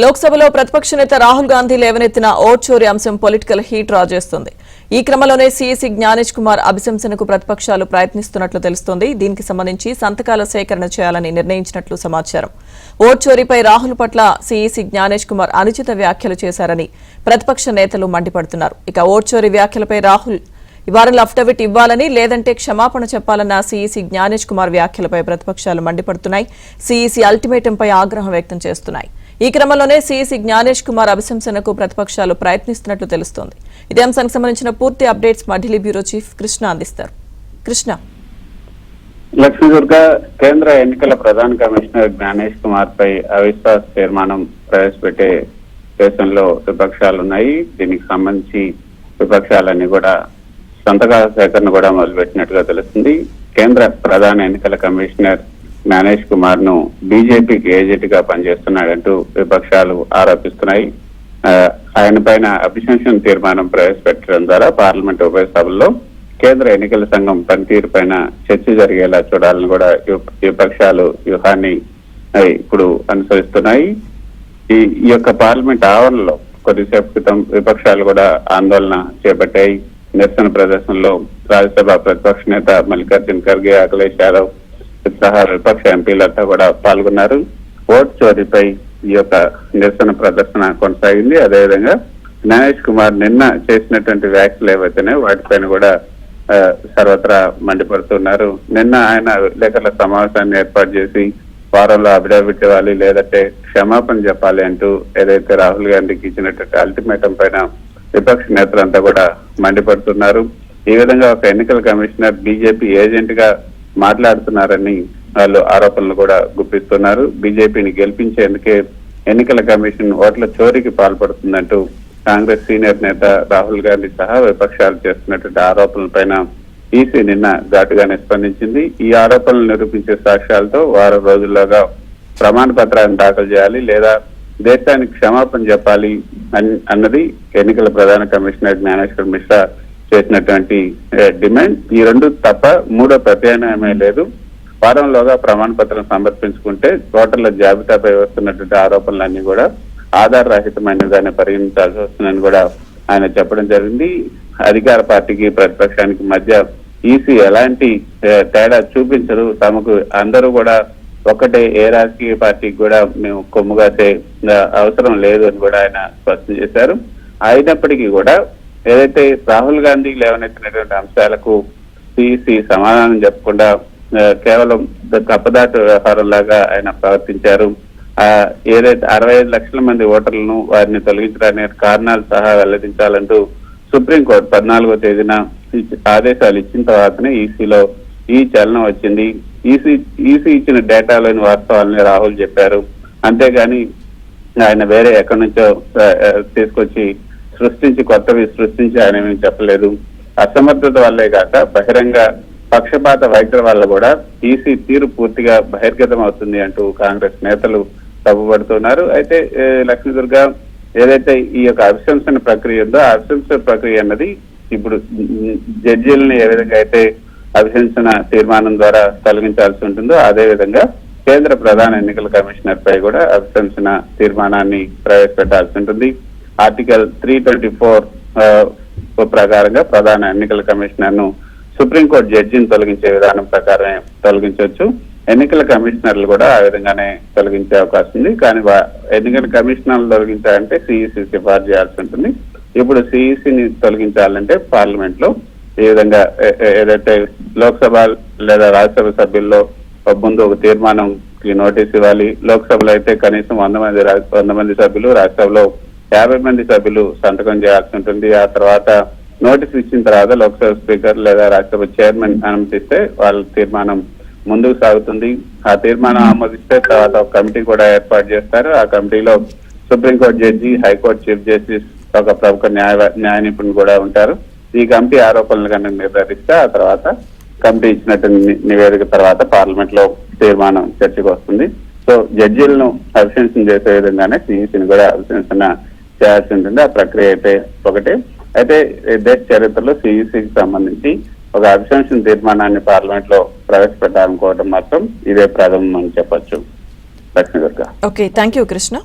లోక్సభలో ప్రతిపక్ష నేత రాహుల్ గాంధీ లేవనెత్తిన ఓట్ చోరీ అంశం పొలిటికల్ హీట్ డ్రా చేస్తుంది. ఈ క్రమంలోనే సీఈసీ జ్ఞానేష్ కుమార్ అభిశంసనకు ప్రతిపక్షాలు ప్రయత్నిస్తున్నట్లు తెలుస్తోంది. దీనికి సంబంధించి సంతకాల సేకరణ చేయాలని నిర్ణయించినట్లు సమాచారం. ఓట్ చోరీపై రాహుల్ పట్ల సీఈసీ జ్ఞానేష్ కుమార్ అనుచిత వ్యాఖ్యలు చేశారని ప్రతిపక్ష నేతలు మండిపడుతున్నారు. ఇక ఓట్ చోరీ వ్యాఖ్యలపై రాహుల్ ఈ వారంలో అఫిడవిట్ ఇవ్వాలని లేదంటే క్షమాపణ చెప్పాలన్న సీఈసీ జ్ఞానేష్ కుమార్ వ్యాఖ్యలపై ప్రతిపక్షాలు మండిపడుతున్నాయి. సీఈసీ అల్టిమేటంపై ఆగ్రహం వ్యక్తం చేస్తున్నాయి. ఈ క్రమంలోనే సీఈసీ జ్ఞానేష్ కుమార్ అభిశంసనకు ప్రతిపక్షాలు ప్రయత్నిస్తున్నట్లు తెలుస్తోంది. ఇదే అంశానికి సంబంధించిన పూర్తి అప్డేట్స్ మా ఢిల్లీ బ్యూరో చీఫ్ కృష్ణ అందిస్తారు. కృష్ణ. లక్ష్మీదుర్గ కేంద్ర ఎన్నికల ప్రధాన కమిషనర్ జ్ఞానేష్ కుమార్ పై అవిశ్వాస తీర్మానం ప్రవేశపెట్టే దేశంలో విపక్షాలున్నాయి. దీనికి సంబంధించి విపక్షాలన్నీ కూడా సంతకాల సేకరణ కూడా మొదలుపెట్టినట్టుగా తెలుస్తుంది. కేంద్ర ప్రధాన ఎన్నికల కమిషనర్ జ్ఞానేష్ కుమార్ ను బీజేపీకి ఏజెంట్ గా పనిచేస్తున్నాడంటూ విపక్షాలు ఆరోపిస్తున్నాయి. ఆయన పైన అభిశంసన తీర్మానం ప్రవేశపెట్టడం ద్వారా పార్లమెంట్ ఉభయ సభల్లో కేంద్ర ఎన్నికల సంఘం పనితీరు పైన చర్చ జరిగేలా చూడాలని కూడా విపక్షాలు వ్యూహాన్ని ఇప్పుడు అనుసరిస్తున్నాయి. ఈ యొక్క పార్లమెంట్ ఆవరణలో కొద్దిసేపు క్రితం విపక్షాలు కూడా ఆందోళన చేపట్టాయి. నిరసన ప్రదర్శనలో రాజ్యసభ ప్రతిపక్ష నేత మల్లికార్జున ఖర్గే, అఖిలేష్ యాదవ్ సహా విపక్ష ఎంపీలంతా కూడా పాల్గొన్నారు. ఓట్ చోరీపై ఈ యొక్క నిరసన ప్రదర్శన కొనసాగింది. అదేవిధంగా జ్ఞానేష్ కుమార్ నిన్న చేసినటువంటి వ్యాఖ్యలు ఏవైతేనే వాటిపైన కూడా సర్వత్రా మండిపడుతున్నారు. నిన్న ఆయన విలేకరుల సమావేశాన్ని ఏర్పాటు చేసి వారంలో అఫిడవిట్ ఇవ్వాలి లేదంటే క్షమాపణ చెప్పాలి అంటూ ఏదైతే రాహుల్ గాంధీకి ఇచ్చినటువంటి అల్టిమేటం పైన విపక్ష నేతలంతా కూడా మండిపడుతున్నారు. ఈ విధంగా ఒక ఎన్నికల కమిషనర్ బీజేపీ ఏజెంట్ గా మాట్లాడుతున్నారని వాళ్ళు ఆరోపణలు కూడా గుప్పిస్తున్నారు. బీజేపీని గెలిపించేందుకే ఎన్నికల కమిషన్ ఓట్ల చోరీకి పాల్పడుతుందంటూ కాంగ్రెస్ సీనియర్ నేత రాహుల్ గాంధీ సహా విపక్షాలు చేస్తున్నటువంటి ఆరోపణలపైన ఈసీ నిన్న ఘాటుగానే స్పందించింది. ఈ ఆరోపణలు నిరూపించే సాక్ష్యాలతో వారం రోజుల్లోగా ప్రమాణ పత్రాన్ని దాఖలు చేయాలి లేదా దేశానికి క్షమాపణ చెప్పాలి అన్నది ఎన్నికల ప్రధాన కమిషనర్ జ్ఞానేశ్వర్ మిశ్రా చేసినటువంటి డిమాండ్. ఈ రెండు తప్ప మూడో ప్రత్యామ్నాయమే లేదు. వారంలోగా ప్రమాణ పత్రం సమర్పించుకుంటే ఓటర్ల జాబితాపై వస్తున్నటువంటి ఆరోపణలన్నీ కూడా ఆధారరహితమైనగానే పరిగణించాల్సి వస్తుందని కూడా ఆయన చెప్పడం జరిగింది. అధికార పార్టీకి ప్రతిపక్షానికి మధ్య ఈసీ ఎలాంటి తేడా చూపించదు, తమకు అందరూ కూడా ఒకటే, ఏ రాజకీయ పార్టీకి కూడా మేము కొమ్ముగాసే అవసరం లేదు అని కూడా ఆయన స్పష్టం చేశారు. అయినప్పటికీ కూడా ఏదైతే రాహుల్ గాంధీ లేవనెత్తినటువంటి అంశాలకు సిఈసి సమాధానం చెప్పకుండా కేవలం కప్పదాటు వ్యవహారం లాగా ఆయన ప్రవర్తించారు. ఏదైతే 65 లక్షల మంది ఓటర్లను వారిని తొలగించడానికి కారణాలు సహా వెల్లడించాలంటూ సుప్రీంకోర్టు 14వ తేదీన ఆదేశాలు ఇచ్చిన తర్వాతనే ఈసీలో ఈ చలనం వచ్చింది. ఈసీ ఇచ్చిన డేటాలోని వాస్తవాలని రాహుల్ చెప్పారు. అంతేగాని ఆయన వేరే ఎక్కడి నుంచో తీసుకొచ్చి కొత్తవి సృష్టించి ఆయన ఏమీ చెప్పలేదు. అసమర్థత వల్లే కాక బహిరంగ పక్షపాత వైఖరి వల్ల కూడా ఈసీ తీరు పూర్తిగా బహిర్గతం అవుతుంది అంటూ కాంగ్రెస్ నేతలు తప్పుపడుతున్నారు. అయితే లక్ష్మీదుర్గ ఏదైతే ఈ యొక్క అభిశంసన ప్రక్రియ ఉందో ఆ అభిశంసన ప్రక్రియ అన్నది ఇప్పుడు జడ్జీలని ఏ విధంగా అయితే అభిశంసన తీర్మానం ద్వారా తొలగించాల్సి ఉంటుందో అదే విధంగా కేంద్ర ప్రధాన ఎన్నికల కమిషనర్ పై కూడా అభిశంసన తీర్మానాన్ని ప్రవేశపెట్టాల్సి ఉంటుంది. ఆర్టికల్ 324 ప్రకారంగా ప్రధాన ఎన్నికల కమిషనర్ ను సుప్రీంకోర్టు జడ్జిని తొలగించే విధానం ప్రకారమే తొలగించవచ్చు. ఎన్నికల కమిషనర్లు కూడా ఆ విధంగానే తొలగించే అవకాశం ఉంది. కానీ ఎన్నికల కమిషనర్లు తొలగించాలంటే సిఈసి సిఫార్సు చేయాల్సి ఉంటుంది. ఇప్పుడు సిఈసిని తొలగించాలంటే పార్లమెంట్ లో ఈ విధంగా ఏదైతే లోక్సభ లేదా రాజ్యసభ సభ్యుల్లో ముందు ఒక తీర్మానంకి నోటీస్ ఇవ్వాలి. లోక్సభలో అయితే కనీసం 100 మంది సభ్యులు, రాజ్యసభలో 50 మంది సభ్యులు సంతకం చేయాల్సి ఉంటుంది. ఆ తర్వాత నోటీస్ ఇచ్చిన తర్వాత లోక్సభ స్పీకర్ లేదా రాజ్యసభ చైర్మన్ అనుమతిస్తే వాళ్ళ తీర్మానం ముందుకు సాగుతుంది. ఆ తీర్మానం ఆమోదిస్తే తర్వాత ఒక కమిటీ కూడా ఏర్పాటు చేస్తారు. ఆ కమిటీలో supreme court judge, high court chief justice, ఒక ప్రముఖ న్యాయ నిపుణులు కూడా ఉంటారు. ఈ కమిటీ ఆరోపణలు కనుక నిర్ధారిస్తే ఆ తర్వాత కమిటీ ఇచ్చినట్టు నివేదిక తర్వాత పార్లమెంట్ లో తీర్మానం చర్చకు వస్తుంది. సో జడ్జీలను అభిశంసన చేసే విధంగానే సిఈసిని కూడా అభిశంసన చేయాల్సి ఉంటుంది. ఆ ప్రక్రియ అయితే ఒకటే. అయితే దేశ చరిత్రలో సిఈసికి సంబంధించి ఒక అభిశంసన తీర్మానాన్ని పార్లమెంట్ లో ప్రవేశపెట్టాలనుకోవడం మాత్రం ఇదే ప్రథమం అని చెప్పొచ్చు. Lakshmi Durga. Okay, thank you Krishna.